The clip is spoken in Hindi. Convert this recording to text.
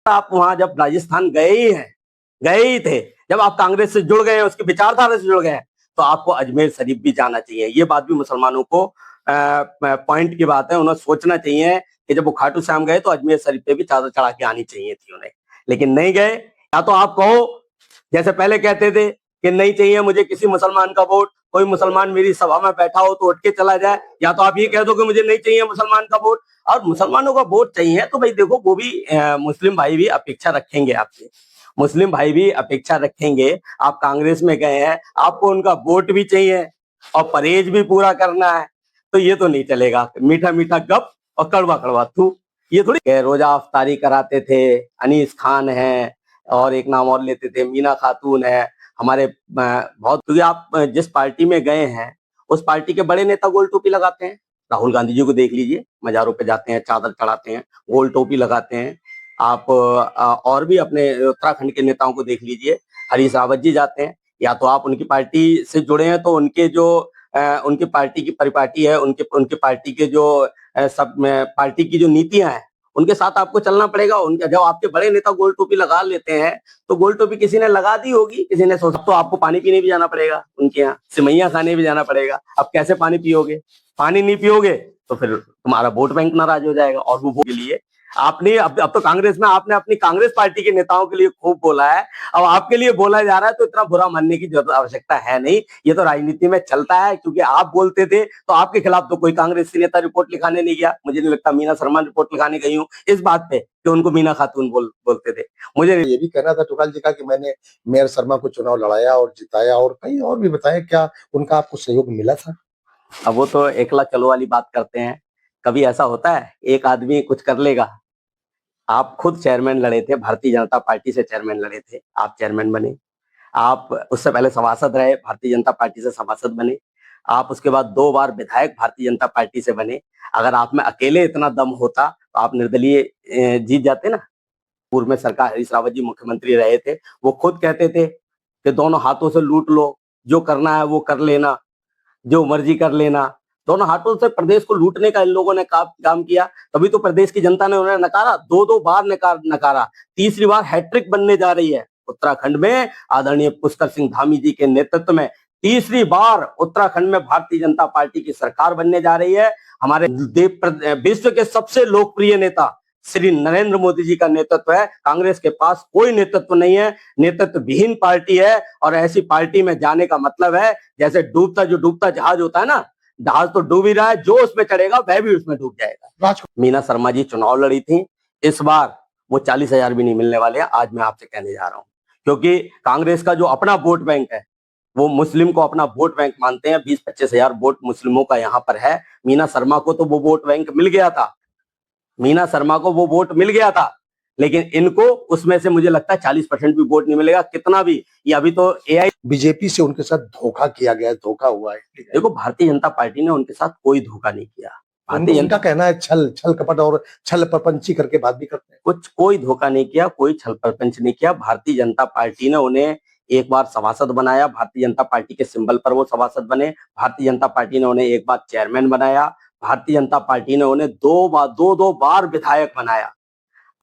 आप वहां जब राजस्थान गए ही थे, जब आप कांग्रेस से जुड़ गए हैं, उसकी विचारधारा से जुड़ गए हैं, तो आपको अजमेर शरीफ भी जाना चाहिए। ये बात भी मुसलमानों को पॉइंट की बात है, उन्हें सोचना चाहिए कि जब वो खाटू श्याम गए तो अजमेर शरीफ पे भी चादर चढ़ा के आनी चाहिए थी उन्हें, लेकिन नहीं गए। या तो आप कहो जैसे पहले कहते थे कि नहीं चाहिए मुझे किसी मुसलमान का वोट, कोई मुसलमान मेरी सभा में बैठा हो तो उठ के चला जाए, या तो आप ये कह दो कि मुझे नहीं चाहिए मुसलमान का वोट। और मुसलमानों का वोट चाहिए तो भाई देखो, वो भी मुस्लिम भाई भी अपेक्षा रखेंगे आपसे, मुस्लिम भाई भी अपेक्षा रखेंगे। आप कांग्रेस में गए हैं, आपको उनका वोट भी चाहिए और परहेज भी पूरा करना है, तो ये तो नहीं चलेगा। मीठा मीठा गप और कड़वा कड़वा थू, ये थोड़ी। रोजा अफ्तारी कराते थे, अनीस खान है, और एक नाम और लेते थे, मीना खातून है हमारे। बहुत, क्योंकि आप जिस पार्टी में गए हैं उस पार्टी के बड़े नेता गोल टोपी लगाते हैं। राहुल गांधी जी को देख लीजिए, मजारों पे जाते हैं, चादर चढ़ाते हैं, गोल टोपी लगाते हैं। आप और भी अपने उत्तराखंड के नेताओं को देख लीजिए, हरीश रावत जी जाते हैं। या तो आप उनकी पार्टी से जुड़े हैं तो उनके जो उनकी पार्टी की परिपाटी है, उनके उनके पार्टी के जो सब पार्टी की जो नीतियां हैं उनके साथ आपको चलना पड़ेगा। उनके जब आपके बड़े नेता गोल टोपी लगा लेते हैं तो गोल टोपी किसी ने लगा दी होगी, किसी ने सोचा, तो आपको पानी पीने भी जाना पड़ेगा, उनके यहाँ सिमैया खाने भी जाना पड़ेगा। अब कैसे पानी पियोगे? पानी नहीं पियोगे तो फिर तुम्हारा वोट बैंक नाराज हो जाएगा। और वो वोट के लिए आपने अब तो कांग्रेस में आपने अपनी कांग्रेस पार्टी के नेताओं के लिए खूब बोला है, अब आपके लिए बोला जा रहा है, तो इतना बुरा मानने की जरूरत आवश्यकता है नहीं। ये तो राजनीति में चलता है, क्योंकि आप बोलते थे तो आपके खिलाफ तो कोई कांग्रेसी नेता रिपोर्ट लिखाने नहीं गया। मुझे नहीं लगता मीना शर्मा रिपोर्ट लिखाने गई हूँ इस बात पे कि उनको मीना खातून बोलते थे। मुझे ये भी कहना था टुकाल जी का कि मैंने मेयर शर्मा को चुनाव लड़ाया और जिताया, और कहीं और भी बताया, क्या उनका आपको सहयोग मिला था? अब वो तो एकला चलो वाली बात करते हैं। कभी ऐसा होता है एक आदमी कुछ कर लेगा? आप खुद चेयरमैन लड़े थे, भारतीय जनता पार्टी से चेयरमैन लड़े थे, आप चेयरमैन बने। आप उससे पहले सभासद रहे, भारतीय जनता पार्टी से सभासद बने। आप उसके बाद 2 बार विधायक भारतीय जनता पार्टी से बने। अगर आप में अकेले इतना दम होता तो आप निर्दलीय जीत जाते ना। पूर्व में सरकार, हरीश रावत जी मुख्यमंत्री रहे थे, वो खुद कहते थे कि दोनों हाथों से लूट लो, जो करना है वो कर लेना, जो मर्जी कर लेना। दोनों हाथों से प्रदेश को लूटने का इन लोगों ने काम किया, तभी तो प्रदेश की जनता ने उन्हें नकारा, 2-2 बार नकारा। तीसरी बार हैट्रिक बनने जा रही है उत्तराखंड में, आदरणीय पुष्कर सिंह धामी जी के नेतृत्व में तीसरी बार उत्तराखंड में भारतीय जनता पार्टी की सरकार बनने जा रही है। हमारे विश्व के सबसे लोकप्रिय नेता श्री नरेंद्र मोदी जी का नेतृत्व है। कांग्रेस के पास कोई नेतृत्व नहीं है, नेतृत्व विहीन पार्टी है। और ऐसी पार्टी में जाने का मतलब है जैसे डूबता जहाज होता है ना, जहाज तो डूब ही रहा है, जो उसमें चढ़ेगा वह भी उसमें डूब जाएगा। मीना शर्मा जी चुनाव लड़ी थी, इस बार वो 40,000 भी नहीं मिलने वाले हैं, आज मैं आपसे कहने जा रहा हूं। क्योंकि कांग्रेस का जो अपना वोट बैंक है, वो मुस्लिम को अपना वोट बैंक मानते हैं। 20-25 हजार वोट मुस्लिमों का यहाँ पर है। मीना शर्मा को तो वो वोट बैंक मिल गया था, मीना शर्मा को वो वोट मिल गया था, लेकिन इनको उसमें से मुझे लगता है 40% भी वोट नहीं मिलेगा, कितना भी। ये अभी तो एआई, बीजेपी से उनके साथ धोखा किया गया है, धोखा हुआ है। देखो भारतीय जनता पार्टी ने उनके साथ कोई धोखा नहीं किया। भारतीय उनका कहना है छल कपट और छल प्रपंची करके बात भी करते हैं। कोई धोखा नहीं किया, कोई छल प्रपंच नहीं किया। भारतीय जनता पार्टी ने उन्हें एक बार सभासद बनाया, भारतीय जनता पार्टी के सिंबल पर वो सभासद बने। भारतीय जनता पार्टी ने उन्हें एक बार चेयरमैन बनाया, भारतीय जनता पार्टी ने उन्हें 2 बार विधायक बनाया।